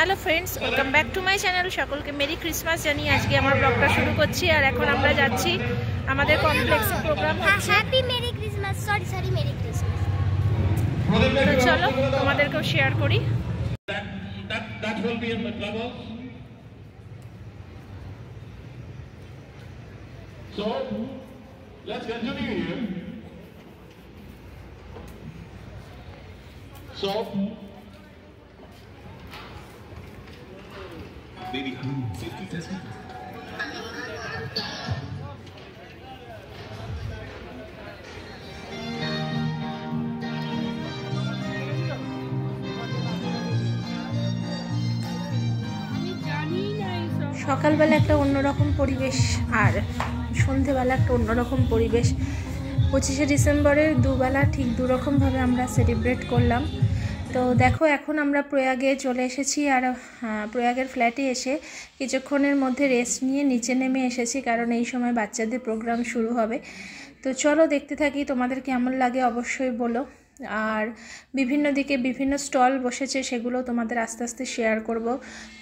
Hello friends, welcome back to my channel. सकल के मेरी क्रिसमास जानिए आज के हमारे ब्लगटा शुरू करছি আর এখন আমরা যাচ্ছি আমাদের কমপ্লেক্সে প্রোগ্রাম হচ্ছে। Happy merry Christmas, sorry merry Christmas. তো চলো তোমাদেরকেও শেয়ার করি। That will be in the clubhouse. So let's continue here. So baby, safety testing. সকালবেলা একটা অন্যরকম পরিবেশ আর সন্ধেবেলা একটা অন্যরকম পরিবেশ। 25শে ডিসেম্বরের দুবেলা ঠিক দুরকমভাবে আমরা সেলিব্রেট করলাম। তো দেখো এখন আমরা প্রয়াগে চলে এসেছি আর প্রয়াগের ফ্ল্যাটে এসে কিছুক্ষণের মধ্যে রেস্ট নিয়ে নিচে নেমে এসেছি, কারণ এই সময় বাচ্চাদের প্রোগ্রাম শুরু হবে। তো চলো দেখতে থাকি, তোমাদের কেমন লাগে অবশ্যই বলো। আর বিভিন্ন দিকে বিভিন্ন স্টল বসেছে, সেগুলো তোমাদের আস্তে আস্তে শেয়ার করব।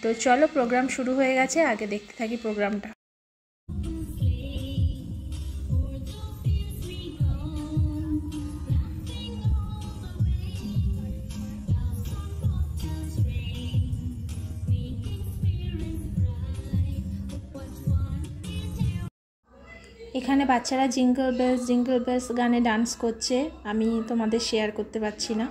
তো চলো প্রোগ্রাম শুরু হয়ে গেছে, আগে দেখতে থাকি প্রোগ্রামটা। এখানে বাচ্চারা জিঙ্গল বেলস গানে ডান্স করছে, আমি তোমাদের শেয়ার করতে পারছি না।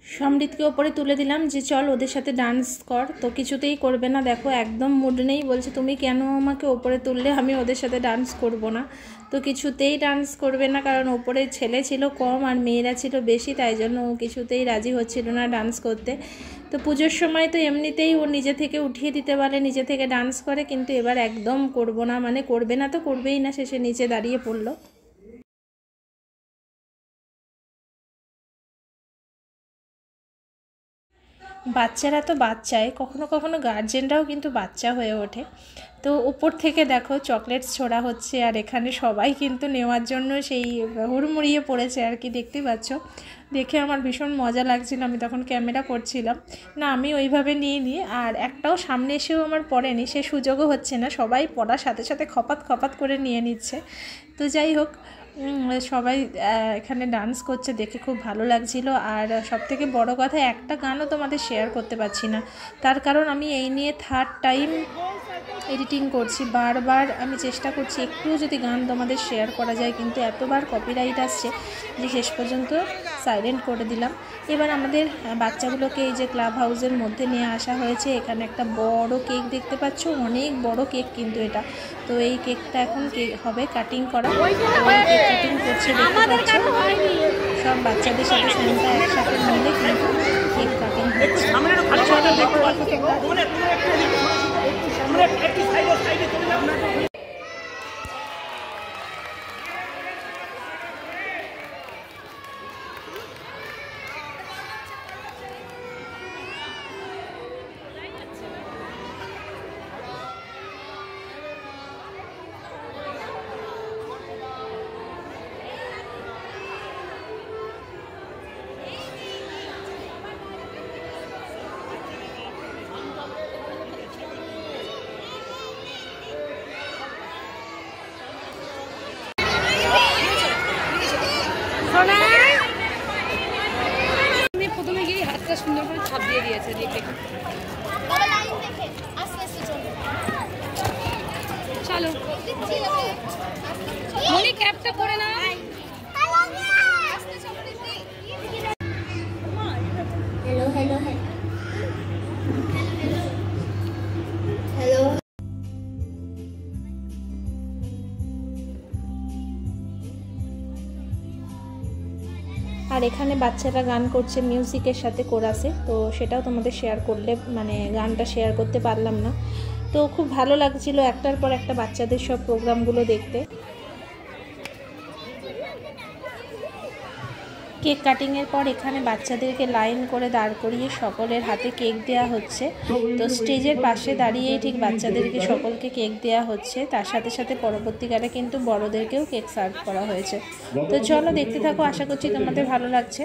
সমৃদ্ধকে ওপরে তুলে দিলাম যে চল ওদের সাথে ডান্স কর, তো কিছুতেই করবে না। দেখো একদম মুড নেই, বলছে তুমি কেন আমাকে ওপরে তুললে, আমি ওদের সাথে ডান্স করব না। তো কিছুতেই ডান্স করবে না, কারণ ওপরে ছেলে ছিল কম আর মেয়েরা ছিল বেশি, তাই জন্য ও কিছুতেই রাজি হচ্ছিল না ডান্স করতে। তো পুজোর সময় তো এমনিতেই ও নিজে থেকে উঠিয়ে দিতে পারে, নিজে থেকে ডান্স করে, কিন্তু এবার একদম করব না, মানে করবে না তো করবেই না। শেষে নিচে দাঁড়িয়ে পড়লো। বাচ্চারা তো বাচ্চাই, কখনো কখনো গার্জেনরাও কিন্তু বাচ্চা হয়ে ওঠে। তো উপর থেকে দেখো চকলেটস ছোড়া হচ্ছে আর এখানে সবাই কিন্তু নেওয়ার জন্য সেই হুড়মুড়িয়ে পড়েছে আর কি, দেখতে পাচ্ছ। দেখে আমার ভীষণ মজা লাগছিল, আমি তখন ক্যামেরা করছিলাম না, আমি ওইভাবে নিয়ে নিই। আর একটাও সামনে এসেও আমার পড়েনি, সে সুযোগও হচ্ছে না, সবাই পড়ার সাথে সাথে খপাত করে নিয়ে নিচ্ছে। তো যাই হোক, সবাই এখানে ডান্স করছে, দেখে খুব ভালো লাগছিল। আর সবথেকে বড় কথা, একটা গানও তোমাদের শেয়ার করতে পারছি না, তার কারণ আমি এই নিয়ে 3rd টাইম এডিটিং করছি। বারবার আমি চেষ্টা করছি একটু যদি গান তোমাদের শেয়ার করা যায়, কিন্তু এতবার কপিরাইট আসছে যে শেষ পর্যন্ত সাইলেন্ট করে দিলাম। এবার আমাদের বাচ্চাগুলোকে এই যে ক্লাব হাউসের মধ্যে নিয়ে আসা হয়েছে। এখানে একটা বড় কেক দেখতে পাচ্ছ, অনেক বড় কেক কিন্তু এটা। তো এই কেকটা এখন হবে কাটিং করা, কেক কাটিং করছে দেখতে পাচ্ছ। সব বাচ্চাদের সাথে সান্তা একসাথে মিলে কিন্তু কেক কাটিং হচ্ছে। চলো দেখো প্রথমে গিয়ে হাতটা সুন্দর করে ছাপ দিয়ে দিয়েছে। চলো মনি ক্যাপটা পরে না। হ্যালো আর এখানে বাচ্চারা গান করছে মিউজিকের সাথে কোরাসে, তো সেটাও তোমাদের শেয়ার করলে, মানে গানটা শেয়ার করতে পারলাম না। তো খুব ভালো লাগছিল একটার পর একটা বাচ্চাদের সব প্রোগ্রামগুলো দেখতে। কেক কাটিংয়ের পর এখানে বাচ্চাদেরকে লাইন করে দাঁড় করিয়ে সকলের হাতে কেক দেওয়া হচ্ছে। তো স্টেজের পাশে দাঁড়িয়েই ঠিক বাচ্চাদেরকে সকলকে কেক দেওয়া হচ্ছে, তার সাথে সাথে পরবর্তীকালে কিন্তু বড়দেরকেও কেক সার্ভ করা হয়েছে। তো চলো দেখতে থাকো, আশা করছি তোমাদের ভালো লাগছে।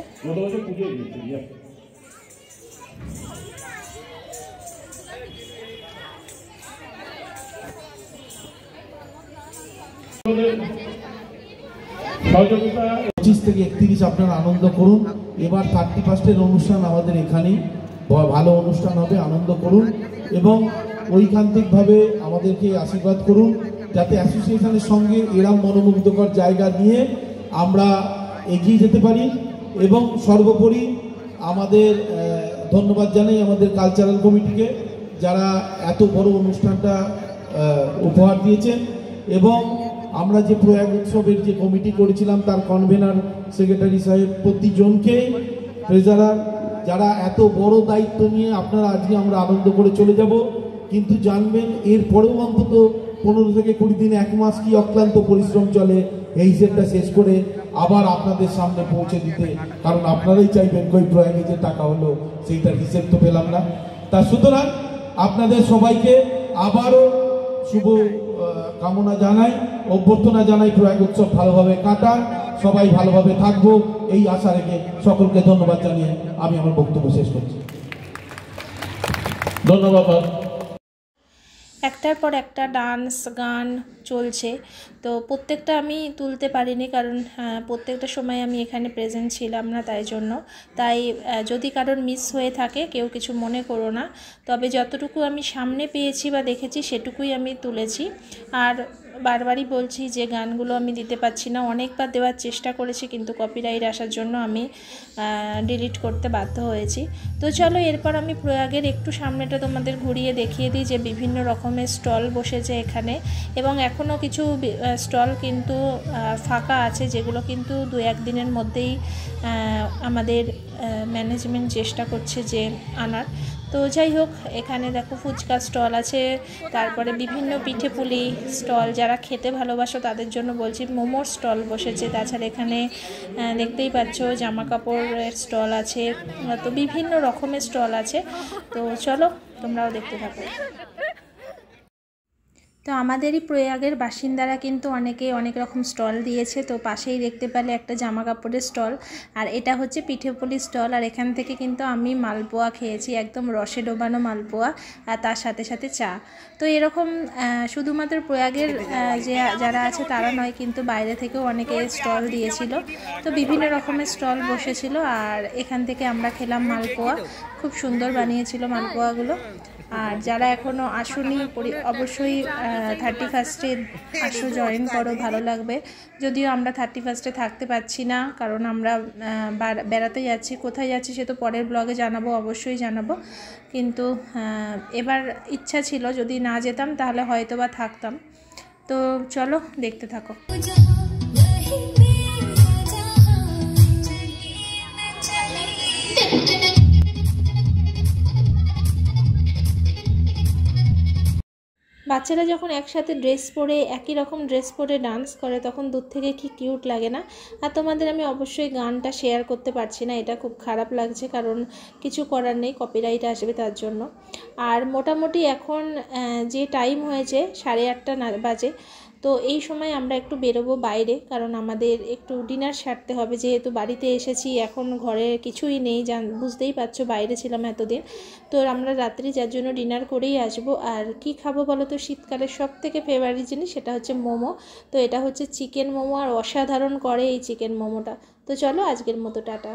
সহযোগিতা 25 থেকে 31 আপনারা আনন্দ করুন। এবার 31 অনুষ্ঠান আমাদের এখানেই ভালো অনুষ্ঠান হবে, আনন্দ করুন এবং ঐকান্তিকভাবে আমাদেরকে আশীর্বাদ করুন যাতে অ্যাসোসিয়েশনের সঙ্গে এরম মনোমুগ্ধকর জায়গা নিয়ে আমরা এগিয়ে যেতে পারি। এবং সর্বোপরি আমাদের ধন্যবাদ জানাই আমাদের কালচারাল কমিটিকে, যারা এত বড় অনুষ্ঠানটা উপহার দিয়েছেন। এবং আমরা যে প্রয়াগ উৎসবের যে কমিটি করেছিলাম তার কনভেনার, সেক্রেটারি সাহেব, প্রতিজনকে, ট্রেজারার, যারা এত বড় দায়িত্ব নিয়ে আপনারা আজকে আমরা আনন্দ করে চলে যাব। কিন্তু জানবেন এরপরেও অন্তত 15 থেকে 20 দিন, 1 মাস কি অক্লান্ত পরিশ্রম চলে এই হিসেবটা শেষ করে আবার আপনাদের সামনে পৌঁছে দিতে, কারণ আপনারাই চাইবেন কই প্রয়াগে যে টাকা হলো সেইটার হিসেব তো পেলাম না। তা সুতরাং আপনাদের সবাইকে আবারও শুভ কামনা জানাই, অভ্যর্থনা জানাই, প্রয়াগ উৎসব ভালোভাবে কাটান, সবাই ভালোভাবে থাকবো এই আশা রেখে সকলকে ধন্যবাদ জানিয়ে আমি আমার বক্তব্য শেষ করছি। ধন্যবাদ। একটার পর একটা ডান্স গান চলছে, তো প্রত্যেকটা আমি তুলতে পারিনি কারণ প্রত্যেকটা সময় আমি এখানে প্রেজেন্ট ছিলাম না, তাই যদি কারোর মিস হয়ে থাকে কেউ কিছু মনে করো না। তবে যতটুকু আমি সামনে পেয়েছি বা দেখেছি সেটুকুই আমি তুলেছি। আর বারবারই বলছি যে গানগুলো আমি দিতে পারছি না, অনেকবার দেওয়ার চেষ্টা করেছি কিন্তু কপিরাইট আসার জন্য আমি ডিলিট করতে বাধ্য হয়েছি। তো চলো এরপর আমি প্রয়াগের একটু সামনেটা তোমাদের ঘুরিয়ে দেখিয়ে দিই যে বিভিন্ন রকমের স্টল বসেছে এখানে, এবং এখনও কিছু স্টল কিন্তু ফাঁকা আছে যেগুলো কিন্তু 2-1 দিনের মধ্যেই আমাদের ম্যানেজমেন্ট চেষ্টা করছে যে আনার। তো যাই হোক, এখানে দেখো ফুচকা স্টল আছে, তারপরে বিভিন্ন পিঠেপুলি স্টল, যারা খেতে ভালোবাসো তাদের জন্য বলছি মোমোর স্টল বসেছে। তাছাড়া এখানে দেখতেই পাচ্ছ জামা কাপড়ের স্টল আছে, তো বিভিন্ন রকমের স্টল আছে। তো চলো তোমরাও দেখতে থাকো। তো আমাদেরই প্রয়াগের বাসিন্দারা কিন্তু অনেকে অনেক রকম স্টল দিয়েছে। তো পাশেই দেখতে পেলে একটা জামা কাপড়ের স্টল, আর এটা হচ্ছে পিঠেপুলি স্টল। আর এখান থেকে কিন্তু আমি মালপোয়া খেয়েছি, একদম রসে ডোবানো মালপোয়া, আর তার সাথে সাথে চা। তো এরকম শুধুমাত্র প্রয়াগের যারা আছে তারা নয়, কিন্তু বাইরে থেকেও অনেকে স্টল দিয়েছিল। তো বিভিন্ন রকমের স্টল বসেছিল, আর এখান থেকে আমরা খেলাম মালপোয়া, খুব সুন্দর বানিয়েছিল মালপোয়াগুলো। আর যারা এখনও আসুনি অবশ্যই 31-এ আসো, জয়েন করো, ভালো লাগবে। যদিও আমরা 31-এ থাকতে পারছি না কারণ আমরা বেড়াতে যাচ্ছি, কোথায় যাচ্ছি সে তো পরের ব্লগে জানাবো, অবশ্যই জানাবো। কিন্তু এবার ইচ্ছা ছিল যদি না যেতাম তাহলে হয়তো বা থাকতাম। তো চলো দেখতে থাকো। বাচ্চারা যখন একসাথে ড্রেস পরে একই রকম ড্রেস পরে ডান্স করে তখন দূর থেকে কি কিউট লাগে না। আর তোমাদের আমি অবশ্যই গানটা শেয়ার করতে পারছি না, এটা খুব খারাপ লাগছে, কারণ কিছু করার নেই, কপিরাইট আসবে তার জন্য। আর মোটামুটি এখন যে টাইম হয়েছে 8:30 বাজে, তো এই সময় আমরা একটু বেরোবো বাইরে, কারণ আমাদের একটু ডিনার সারতে হবে। যেহেতু বাড়িতে এসেছি, এখন ঘরে কিছুই নেই, বুঝতেই পারছো বাইরে ছিলাম এতদিন। তো আমরা রাত্রি যার জন্য ডিনার করেই আসবো। আর কি খাবো বলো তো, শীতকালের সব থেকে ফেভারিট জিনিস সেটা হচ্ছে মোমো। তো এটা হচ্ছে চিকেন মোমো, আর অসাধারণ করে এই চিকেন মোমোটা। তো চলো আজকের মতো টাটা।